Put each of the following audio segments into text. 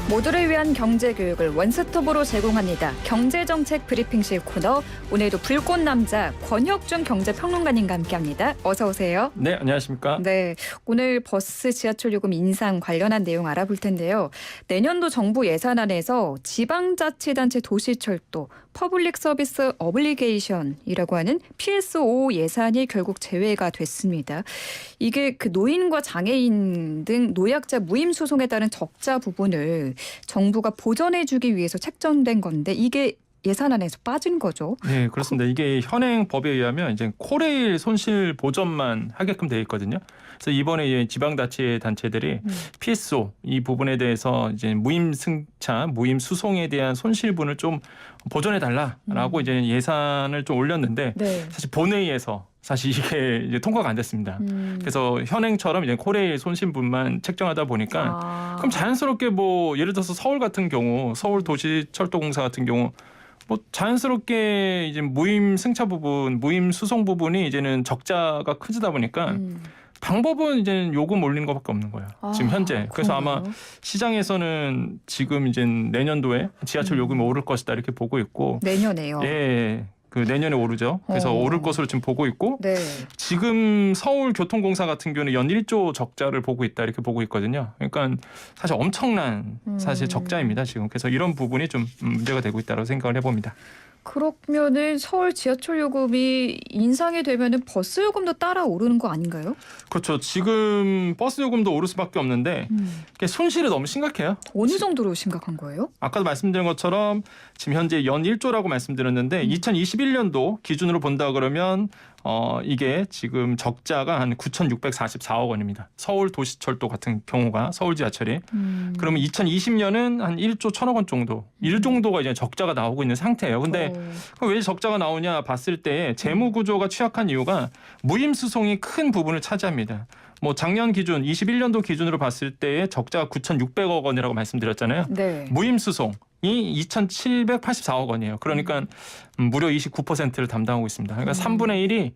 모두를 위한 경제교육을 원스톱으로 제공합니다. 경제정책 브리핑실 코너. 오늘도 불꽃남자 권혁준 경제평론가님과 함께합니다. 어서 오세요. 네, 안녕하십니까. 네, 오늘 버스 지하철 요금 인상 관련한 내용 알아볼 텐데요. 내년도 정부 예산안에서 지방자치단체 도시철도 퍼블릭 서비스 어블리게이션이라고 하는 PSO 예산이 결국 제외가 됐습니다. 이게 그 노인과 장애인 등 노약자 무임 소송에 따른 적자 부분을 정부가 보전해주기 위해서 책정된 건데 이게 예산안에서 빠진 거죠. 네, 그렇습니다. 이게 현행 법에 의하면 이제 코레일 손실 보전만 하게끔 되어 있거든요. 그래서 이번에 지방자치 단체들이 PSO 이 부분에 대해서 이제 무임 승차, 무임 수송에 대한 손실분을 좀 보전해 달라라고 이제 예산을 좀 올렸는데 네. 사실 본회의에서 사실 이게 이제 통과가 안 됐습니다. 그래서 현행처럼 이제 코레일 손실분만 책정하다 보니까 그럼 자연스럽게 뭐 예를 들어서 서울 같은 경우 서울도시철도공사 같은 경우 뭐 자연스럽게 이제 무임 승차 부분, 무임 수송 부분이 이제는 적자가 커지다 보니까 방법은 이제 요금 올리는 것밖에 없는 거예요. 지금 현재. 그래서 그런가요? 아마 시장에서는 지금 이제 내년도에 지하철 요금이 오를 것이다 이렇게 보고 있고. 내년에요. 예. 그 내년에 오르죠. 그래서 오를 것으로 지금 보고 있고. 네. 지금 서울교통공사 같은 경우는 연 1조 적자를 보고 있다 이렇게 보고 있거든요. 그러니까 사실 엄청난 사실 적자입니다 지금. 그래서 이런 부분이 좀 문제가 되고 있다고 생각을 해봅니다. 그러면은 서울 지하철 요금이 인상이 되면은 버스 요금도 따라 오르는 거 아닌가요? 그렇죠. 지금 버스 요금도 오를 수밖에 없는데 이게 손실이 너무 심각해요. 어느 정도로 심각한 거예요? 아까도 말씀드린 것처럼 지금 현재 연 1조라고 말씀드렸는데 2021년도 기준으로 본다 그러면 이게 지금 적자가 한 9,644억 원입니다. 서울 도시철도 같은 경우가 서울 지하철이. 그러면 2020년은 한 1조 1,000억 원 정도. 이 정도가 이제 적자가 나오고 있는 상태예요. 근데 왜 적자가 나오냐 봤을 때 재무 구조가 취약한 이유가 무임 수송이 큰 부분을 차지합니다. 뭐 작년 기준 21년도 기준으로 봤을 때의 적자가 9,600억 원이라고 말씀드렸잖아요. 네. 무임 수송이 2,784억 원이에요. 그러니까 무려 29%를 담당하고 있습니다. 그러니까 3분의 1이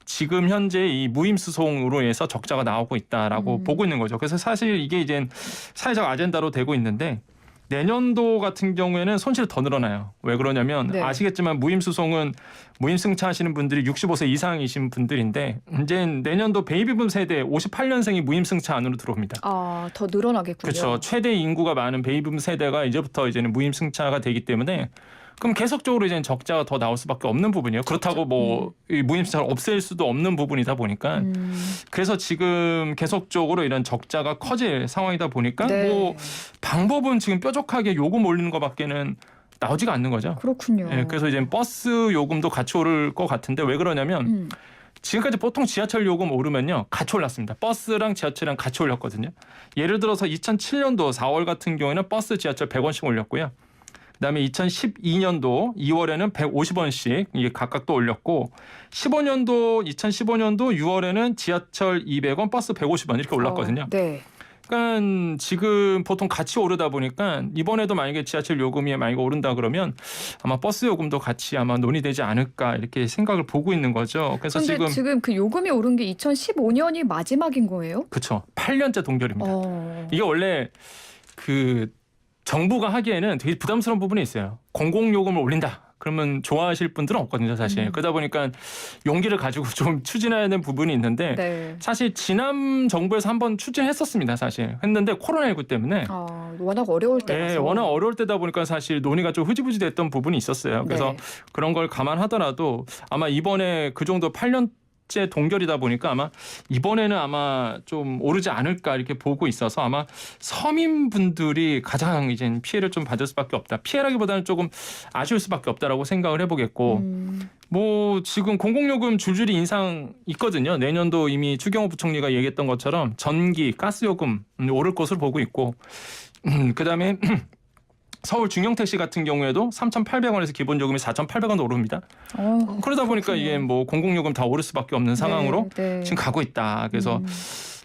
지금 현재 이 무임 수송으로 해서 적자가 나오고 있다라고 보고 있는 거죠. 그래서 사실 이게 이제 사회적 아젠다로 되고 있는데 내년도 같은 경우에는 손실이 더 늘어나요. 왜 그러냐면 네. 아시겠지만 무임 수송은 무임 승차하시는 분들이 65세 이상이신 분들인데 이제 내년도 베이비붐 세대 58년생이 무임 승차 안으로 들어옵니다. 더 늘어나겠군요. 그렇죠. 최대 인구가 많은 베이비붐 세대가 이제부터 이제는 무임 승차가 되기 때문에 그럼 계속적으로 이제 적자가 더 나올 수밖에 없는 부분이에요. 그렇다고 뭐 이 무임 승차를 없앨 수도 없는 부분이다 보니까 그래서 지금 계속적으로 이런 적자가 커질 상황이다 보니까 네. 뭐 방법은 지금 뾰족하게 요금 올리는 것밖에는 나오지가 않는 거죠. 그렇군요. 예, 그래서 이제 버스 요금도 같이 오를 것 같은데 왜 그러냐면 지금까지 보통 지하철 요금 오르면요 같이 올랐습니다. 버스랑 지하철이랑 같이 올렸거든요. 예를 들어서 2007년도 4월 같은 경우에는 버스 지하철 100원씩 올렸고요. 그다음에 2012년도 2월에는 150원씩 이게 각각 또 올렸고 2015년도 6월에는 지하철 200원, 버스 150원 이렇게 올랐거든요. 네. 그러니까 지금 보통 같이 오르다 보니까 이번에도 만약에 지하철 요금이 만약에 오른다 그러면 아마 버스 요금도 같이 아마 논의되지 않을까 이렇게 생각을 보고 있는 거죠. 그래서 근데 지금 그 요금이 오른 게 2015년이 마지막인 거예요? 그렇죠. 8년째 동결입니다. 이게 원래 그 정부가 하기에는 되게 부담스러운 부분이 있어요. 공공요금을 올린다. 그러면 좋아하실 분들은 없거든요, 사실. 그러다 보니까 용기를 가지고 좀 추진해야 되는 부분이 있는데 네. 사실 지난 정부에서 한번 추진했었습니다, 사실. 했는데 코로나19 때문에 워낙 어려울 때라서. 네, 워낙 어려울 때다 보니까 사실 논의가 좀 흐지부지 됐던 부분이 있었어요. 그래서 네. 그런 걸 감안하더라도 아마 이번에 그 정도 8년째 동결이다 보니까 아마 이번에는 아마 좀 오르지 않을까 이렇게 보고 있어서 아마 서민분들이 가장 이제 피해를 좀 받을 수밖에 없다. 피해라기보다는 조금 아쉬울 수밖에 없다라고 생각을 해보겠고 뭐 지금 공공요금 줄줄이 인상 있거든요. 내년도 이미 추경호 부총리가 얘기했던 것처럼 전기, 가스요금 오를 것으로 보고 있고 그다음에 서울 중형택시 같은 경우에도 3,800원에서 기본요금이 4,800원도 오릅니다. 그러다 보니까 이게 뭐 공공요금 다 오를 수밖에 없는 상황으로 네. 지금 가고 있다. 그래서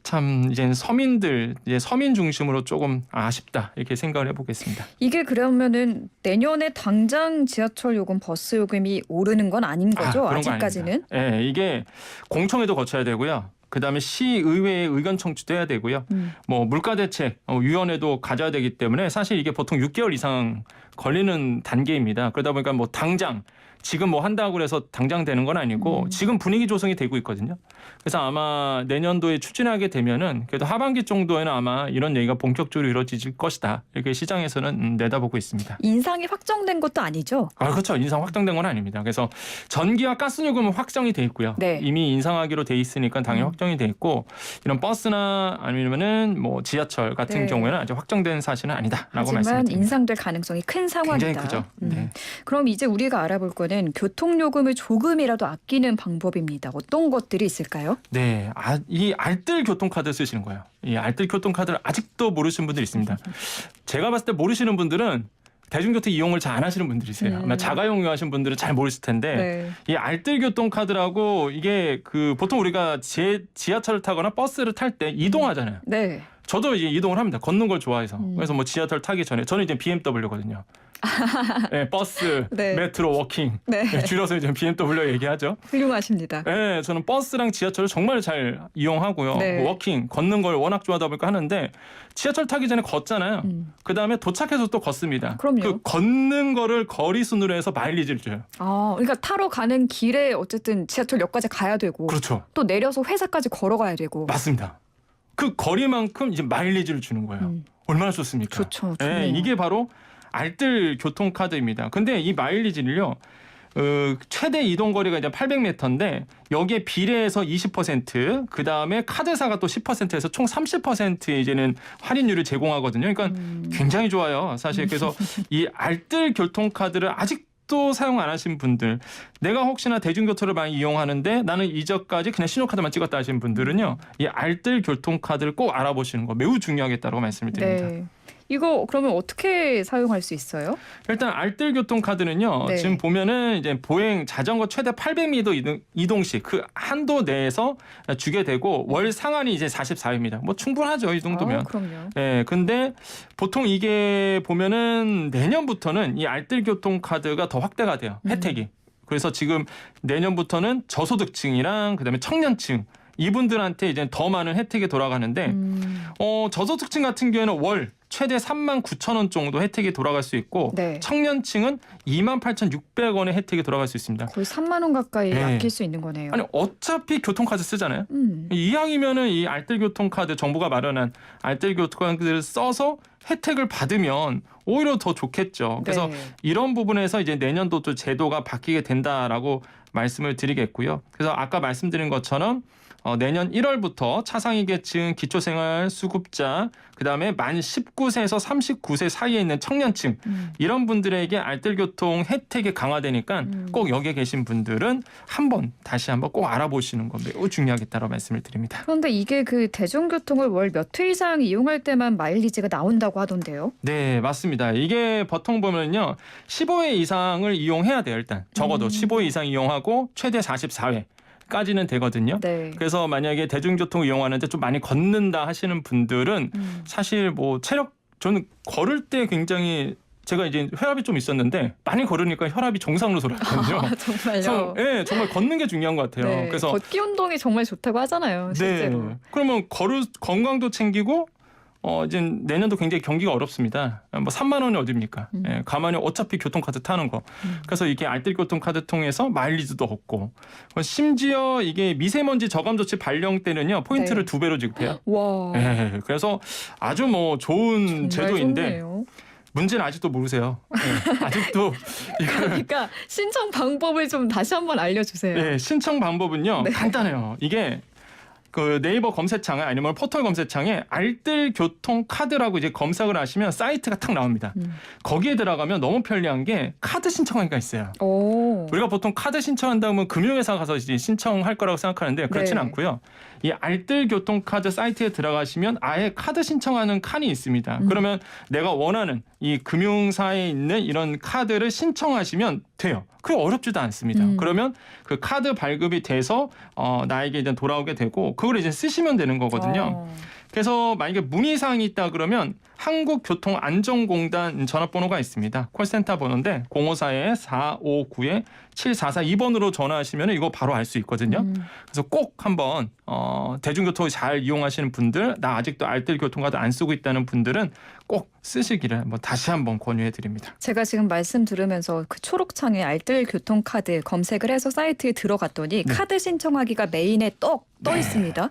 참 이제 서민들, 이제 서민 중심으로 조금 아쉽다 이렇게 생각을 해보겠습니다. 이게 그러면은 내년에 당장 지하철 요금, 버스 요금이 오르는 건 아닌 거죠? 그런 거 아직까지는? 아닙니다. 네, 이게 공청회도 거쳐야 되고요. 그다음에 시의회의 의견 청취도 해야 되고요. 뭐 물가대책 위원회도 가져야 되기 때문에 사실 이게 보통 6개월 이상 걸리는 단계입니다. 그러다 보니까 뭐 당장 지금 뭐 한다고 그래서 당장 되는 건 아니고 지금 분위기 조성이 되고 있거든요. 그래서 아마 내년도에 추진하게 되면은 그래도 하반기 정도에는 아마 이런 얘기가 본격적으로 이루어질 것이다. 이렇게 시장에서는 내다보고 있습니다. 인상이 확정된 것도 아니죠? 아, 그렇죠. 인상 확정된 건 아닙니다. 그래서 전기와 가스 요금은 확정이 돼 있고요. 네. 이미 인상하기로 돼 있으니까 당연히 확정이 돼 있고 이런 버스나 아니면은 뭐 지하철 같은 네. 경우에는 아직 확정된 사실은 아니다라고 하지만 말씀드립니다. 인상될 가능성이 큰 상황이다. 굉장히 크죠. 네. 그럼 이제 우리가 알아볼 거는 교통요금을 조금이라도 아끼는 방법입니다. 어떤 것들이 있을까요? 네, 이 알뜰 교통카드 쓰시는 거예요. 이 알뜰 교통카드를 아직도 모르시는 분들이 있습니다. 제가 봤을 때 모르시는 분들은 대중교통 이용을 잘 안 하시는 분들이세요. 아마 자가용 이용하시는 분들은 잘 모르실 텐데 네. 이 알뜰 교통카드라고 이게 그 보통 우리가 지하철을 타거나 버스를 탈 때 이동하잖아요. 네. 저도 이제 이동을 합니다. 걷는 걸 좋아해서. 그래서 뭐 지하철 타기 전에 저는 이제 BMW거든요. 네, 버스, 네. 메트로, 워킹. 네. 네, 줄여서 이제 BMW 얘기하죠. 훌륭하십니다. 네, 저는 버스랑 지하철을 정말 잘 이용하고요. 네. 워킹, 걷는 걸 워낙 좋아하다 보니까 하는데 지하철 타기 전에 걷잖아요. 그다음에 도착해서 또 걷습니다. 그럼요. 그 걷는 거를 거리 순으로 해서 마일리지를 줘요. 그러니까 타러 가는 길에 어쨌든 지하철역까지 가야 되고 그렇죠. 또 내려서 회사까지 걸어가야 되고. 맞습니다. 그 거리만큼 이제 마일리지를 주는 거예요. 얼마나 좋습니까? 좋죠. 네, 좋네요. 이게 바로 알뜰 교통카드입니다. 근데 이 마일리지를요. 최대 이동 거리가 이제 800m인데 여기에 비례해서 20%, 그 다음에 카드사가 또 10%에서 총 30% 이제는 할인율을 제공하거든요. 그러니까 굉장히 좋아요, 사실. 그래서 이 알뜰 교통카드를 아직도 사용 안 하신 분들, 내가 혹시나 대중교통을 많이 이용하는데 나는 이전까지 그냥 신용카드만 찍었다 하시는 분들은요, 이 알뜰 교통카드를 꼭 알아보시는 거 매우 중요하겠다고 말씀을 드립니다. 네. 이거 그러면 어떻게 사용할 수 있어요? 일단 알뜰 교통카드는요. 네. 지금 보면은 이제 보행 자전거 최대 800m 이동시 그 한도 내에서 주게 되고 월 상한이 이제 44회입니다. 뭐 충분하죠, 이 정도면. 그럼요. 네, 근데 보통 이게 보면은 내년부터는 이 알뜰 교통카드가 더 확대가 돼요. 혜택이. 그래서 지금 내년부터는 저소득층이랑 그다음에 청년층 이분들한테 이제 더 많은 혜택이 돌아가는데 저소득층 같은 경우에는 월 최대 39,000원 정도 혜택이 돌아갈 수 있고 네. 청년층은 28,600원의 혜택이 돌아갈 수 있습니다. 거의 3만 원 가까이 네. 아낄 수 있는 거네요. 아니 어차피 교통카드 쓰잖아요. 이왕이면은 이 알뜰 교통카드 정부가 마련한 알뜰 교통카드를 써서 혜택을 받으면 오히려 더 좋겠죠. 그래서 네. 이런 부분에서 이제 내년도 또 제도가 바뀌게 된다라고 말씀을 드리겠고요. 그래서 아까 말씀드린 것처럼 내년 1월부터 차상위계층, 기초생활수급자, 그다음에 만 19세에서 39세 사이에 있는 청년층 이런 분들에게 알뜰교통 혜택이 강화되니까 꼭 여기에 계신 분들은 다시 한번 꼭 알아보시는 거 매우 중요하겠다고 말씀을 드립니다. 그런데 이게 그 대중교통을 월 몇 회 이상 이용할 때만 마일리지가 나온다고 하던데요. 네, 맞습니다. 이게 보통 보면요. 15회 이상을 이용해야 돼요, 일단. 적어도 15회 이상 이용하고 최대 44회. 까지는 되거든요. 네. 그래서 만약에 대중교통을 이용하는데 좀 많이 걷는다 하시는 분들은 사실 뭐 저는 걸을 때 굉장히 제가 이제 혈압이 좀 있었는데 많이 걸으니까 혈압이 정상으로 돌아가거든요. 정말요? 네, 정말 걷는 게 중요한 것 같아요. 네. 그래서 걷기 운동이 정말 좋다고 하잖아요. 실제로. 네. 그러면 건강도 챙기고 이제 내년도 굉장히 경기가 어렵습니다. 뭐 3만 원이 어딥니까? 예, 가만히 어차피 교통카드 타는 거. 그래서 이게 알뜰 교통카드 통해서 마일리지도 얻고 심지어 이게 미세먼지 저감 조치 발령 때는요 포인트를 네. 2배로 지급해요. 와. 예, 그래서 아주 뭐 좋은 정말 제도인데 좋네요. 문제는 아직도 모르세요. 예, 아직도 이걸 그러니까 신청 방법을 좀 다시 한번 알려주세요. 네, 신청 방법은요 네. 간단해요. 이게 그 네이버 검색창에 아니면 포털 검색창에 알뜰 교통 카드라고 이제 검색을 하시면 사이트가 탁 나옵니다. 거기에 들어가면 너무 편리한 게 카드 신청하기가 있어요. 오. 우리가 보통 카드 신청한다면 금융회사 가서 이제 신청할 거라고 생각하는데 그렇지는 네. 않고요. 이 알뜰 교통카드 사이트에 들어가시면 아예 카드 신청하는 칸이 있습니다. 그러면 내가 원하는 이 금융사에 있는 이런 카드를 신청하시면 돼요. 그게 어렵지도 않습니다. 그러면 그 카드 발급이 돼서 나에게 이제 돌아오게 되고 그걸 이제 쓰시면 되는 거거든요. 그래서 만약에 문의사항이 있다 그러면 한국교통안전공단 전화번호가 있습니다. 콜센터 번호인데 054-459-7442번으로 전화하시면 이거 바로 알 수 있거든요. 그래서 꼭 한번 대중교통 잘 이용하시는 분들, 나 아직도 알뜰 교통카드 안 쓰고 있다는 분들은 꼭 쓰시기를 다시 한번 권유해드립니다. 제가 지금 말씀 들으면서 그 초록창에 알뜰 교통카드 검색을 해서 사이트에 들어갔더니 카드 신청하기가 메인에 떠 있습니다.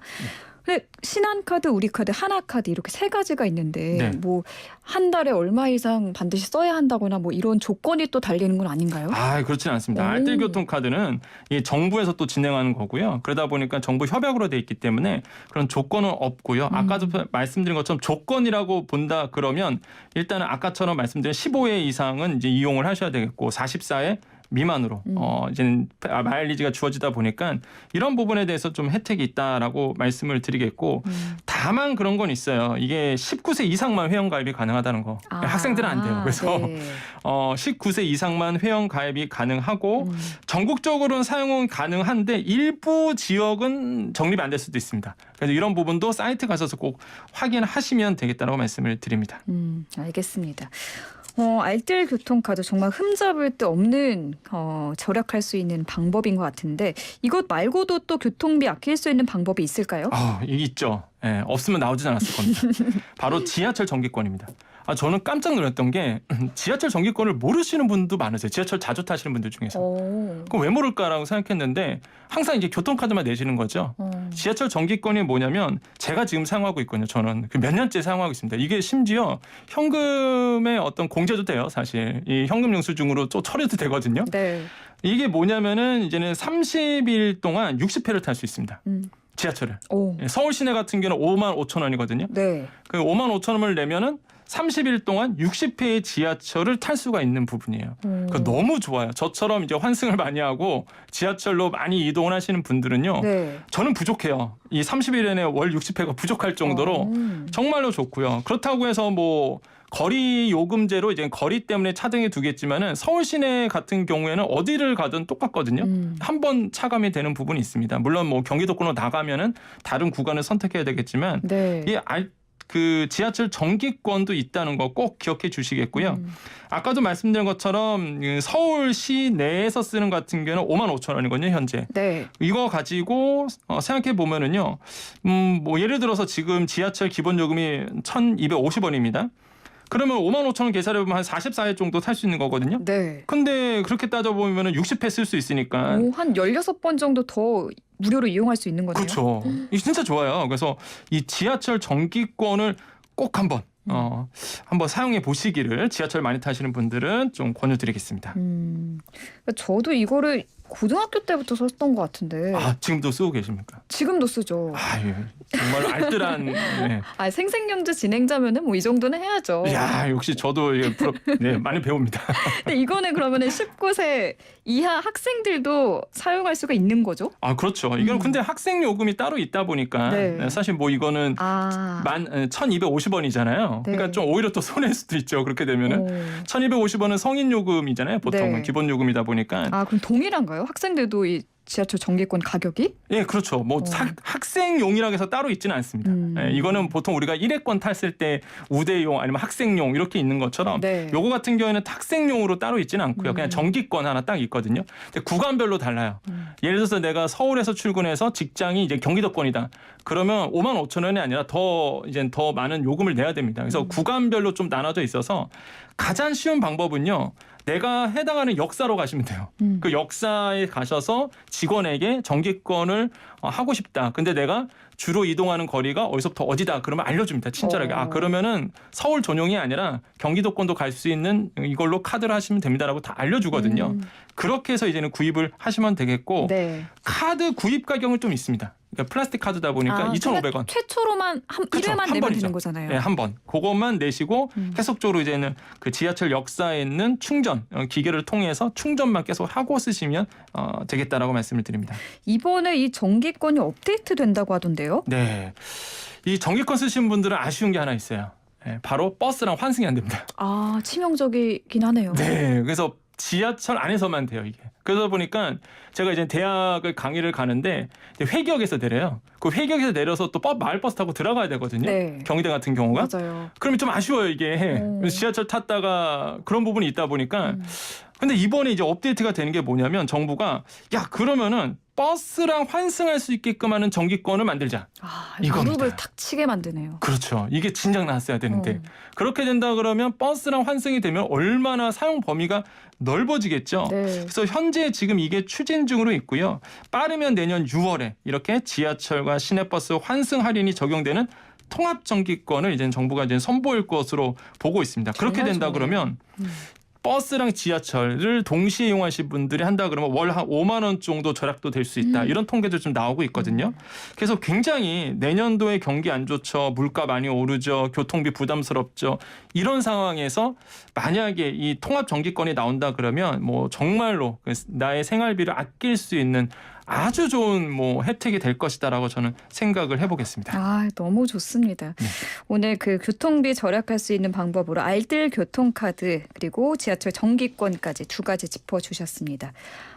근데 신한카드, 우리카드, 하나카드 이렇게 세 가지가 있는데 뭐 한 달에 얼마 이상 반드시 써야 한다거나 뭐 이런 조건이 또 달리는 건 아닌가요? 아, 그렇지는 않습니다. 알뜰 교통카드는 이 정부에서 또 진행하는 거고요. 그러다 보니까 정부 협약으로 돼 있기 때문에 그런 조건은 없고요. 아까도 말씀드린 것처럼 조건이라고 본다 그러면 일단은 아까처럼 말씀드린 15회 이상은 이제 이용을 하셔야 되겠고 44회 미만으로 이제는 마일리지가 주어지다 보니까 이런 부분에 대해서 좀 혜택이 있다라고 말씀을 드리겠고 다만 그런 건 있어요. 이게 19세 이상만 회원 가입이 가능하다는 거. 학생들은 안 돼요. 그래서 19세 이상만 회원 가입이 가능하고 전국적으로는 사용은 가능한데 일부 지역은 적립이 안 될 수도 있습니다. 그래서 이런 부분도 사이트 가셔서 꼭 확인하시면 되겠다라고 말씀을 드립니다. 알겠습니다. 알뜰 교통카드 정말 흠잡을 데 없는 절약할 수 있는 방법인 것 같은데 이것 말고도 또 교통비 아낄 수 있는 방법이 있을까요? 이게 있죠. 예, 없으면 나오진 않았을 겁니다. 바로 지하철 정기권입니다. 저는 깜짝 놀랐던 게 지하철 정기권을 모르시는 분도 많으세요. 지하철 자주 타시는 분들 중에서. 그럼 왜 모를까라고 생각했는데 항상 이제 교통카드만 내시는 거죠. 지하철 정기권이 뭐냐면 제가 지금 사용하고 있거든요. 저는 몇 년째 사용하고 있습니다. 이게 심지어 현금의 어떤 공제도 돼요. 사실 이 현금 영수증으로 또 처리도 되거든요. 네. 이게 뭐냐면은 이제는 30일 동안 60회를 탈 수 있습니다. 지하철을. 서울 시내 같은 경우는 55,000원이거든요. 네. 그 55,000원을 내면은 30일 동안 60회의 지하철을 탈 수가 있는 부분이에요. 그러니까 너무 좋아요. 저처럼 이제 환승을 많이 하고 지하철로 많이 이동을 하시는 분들은요. 저는 부족해요. 이 30일 내내 월 60회가 부족할 정도로 정말로 좋고요. 그렇다고 해서 뭐 거리 요금제로 이제 거리 때문에 차등이 두겠지만은 서울 시내 같은 경우에는 어디를 가든 똑같거든요. 한 번 차감이 되는 부분이 있습니다. 물론 뭐 경기도권으로 나가면은 다른 구간을 선택해야 되겠지만 그 지하철 정기권도 있다는 거 꼭 기억해 주시겠고요. 아까도 말씀드린 것처럼 서울 시내에서 쓰는 같은 경우는 55,000원이거든요, 현재. 네. 이거 가지고 생각해 보면은요. 뭐 예를 들어서 지금 지하철 기본 요금이 1,250원입니다. 그러면 55,000원 계산해 보면 한 44회 정도 탈 수 있는 거거든요. 네. 근데 그렇게 따져 보면은 60회 쓸 수 있으니까 한 16번 정도 더 무료로 이용할 수 있는 거네요. 그렇죠. 이게 진짜 좋아요. 그래서 이 지하철 정기권을 꼭 한번 사용해 보시기를 지하철 많이 타시는 분들은 좀 권유드리겠습니다. 저도 이거를 고등학교 때부터 썼던 것 같은데. 지금도 쓰고 계십니까? 지금도 쓰죠. 예. 정말 알뜰한. 네. 생생연주 진행자면은 뭐 이 정도는 해야죠. 야, 역시 저도 많이 배웁니다. 근데 이거는 그러면은 19세 이하 학생들도 사용할 수가 있는 거죠? 그렇죠. 이건 근데 학생 요금이 따로 있다 보니까 사실 뭐 이거는 1,250원이잖아요. 그러니까 좀 오히려 또 손해일 수도 있죠. 그렇게 되면은 1,250원은 성인 요금이잖아요. 보통은 기본 요금이다 보니까. 그럼 동일한가요? 학생들도 이 지하철 정기권 가격이? 예, 그렇죠. 뭐 학생용이라고 해서 따로 있지는 않습니다. 이거는 보통 우리가 1회권 탔을 때 우대용 아니면 학생용 이렇게 있는 것처럼 요거 같은 경우에는 학생용으로 따로 있지는 않고요. 그냥 정기권 하나 딱 있거든요. 근데 구간별로 달라요. 예를 들어서 내가 서울에서 출근해서 직장이 이제 경기도권이다. 그러면 55,000원이 아니라 더 많은 요금을 내야 됩니다. 그래서 구간별로 좀 나눠져 있어서 가장 쉬운 방법은요. 내가 해당하는 역사로 가시면 돼요. 그 역사에 가셔서 직원에게 정기권을 하고 싶다. 근데 내가 주로 이동하는 거리가 어디서부터 어디다. 그러면 알려줍니다. 친절하게. 그러면은 서울 전용이 아니라 경기도권도 갈 수 있는 이걸로 카드를 하시면 됩니다라고 다 알려주거든요. 그렇게 해서 이제는 구입을 하시면 되겠고 카드 구입 가격은 좀 있습니다. 그러니까 플라스틱 카드다 보니까 2,500원. 최초로만 1회만 내면 되는 거잖아요. 네, 한 번. 그것만 내시고 계속적으로 이제는 그 지하철 역사에 있는 충전 기계를 통해서 충전만 계속 하고 쓰시면 되겠다라고 말씀을 드립니다. 이번에 이 정기권이 업데이트 된다고 하던데요? 네. 이 정기권 쓰신 분들은 아쉬운 게 하나 있어요. 바로 버스랑 환승이 안 됩니다. 치명적이긴 하네요. 네. 그래서 지하철 안에서만 돼요, 이게. 그러다 보니까 제가 이제 대학을 강의를 가는데 회기역에서 내려요. 그 회기역에서 내려서 또 마을버스 타고 들어가야 되거든요. 네. 경희대 같은 경우가. 맞아요. 그러면 좀 아쉬워요, 이게. 오. 지하철 탔다가 그런 부분이 있다 보니까. 근데 이번에 이제 업데이트가 되는 게 뭐냐면 정부가 야, 그러면은 버스랑 환승할 수 있게끔 하는 정기권을 만들자. 아, 이겁니다. 무릎을 탁 치게 만드네요. 그렇죠. 이게 진작 나왔어야 되는데. 어. 그렇게 된다 그러면 버스랑 환승이 되면 얼마나 사용 범위가 넓어지겠죠. 네. 그래서 현재 지금 이게 추진 중으로 있고요. 빠르면 내년 6월에 이렇게 지하철과 시내버스 환승 할인이 적용되는 통합 정기권을 이제 정부가 이제 선보일 것으로 보고 있습니다. 그렇게 정말 된다 좋네요. 그러면 버스랑 지하철을 동시에 이용하실 분들이 한다 그러면 월 한 5만 원 정도 절약도 될 수 있다. 이런 통계도 좀 나오고 있거든요. 그래서 굉장히 내년도에 경기 안 좋죠. 물가 많이 오르죠. 교통비 부담스럽죠. 이런 상황에서 만약에 이 통합 정기권이 나온다 그러면 뭐 정말로 나의 생활비를 아낄 수 있는 아주 좋은 뭐 혜택이 될 것이다라고 저는 생각을 해보겠습니다. 아, 너무 좋습니다. 네. 오늘 그 교통비 절약할 수 있는 방법으로 알뜰 교통카드 그리고 지하철 정기권까지 두 가지 짚어주셨습니다.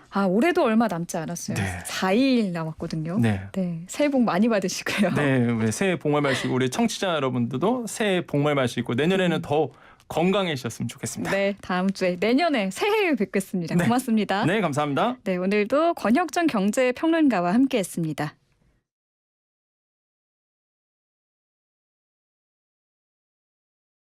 아, 올해도 얼마 남지 않았어요. 네. 4일 남았거든요. 네. 네, 새해 복 많이 받으시고요. 네, 우리 새해 복 많이 받으시고 우리 청취자 여러분들도 새해 복 많이 받으시고 내년에는 더 건강해지셨으면 좋겠습니다. 네, 다음 주에 내년에 새해에 뵙겠습니다. 네. 고맙습니다. 네, 감사합니다. 네, 오늘도 권혁정 경제평론가와 함께했습니다.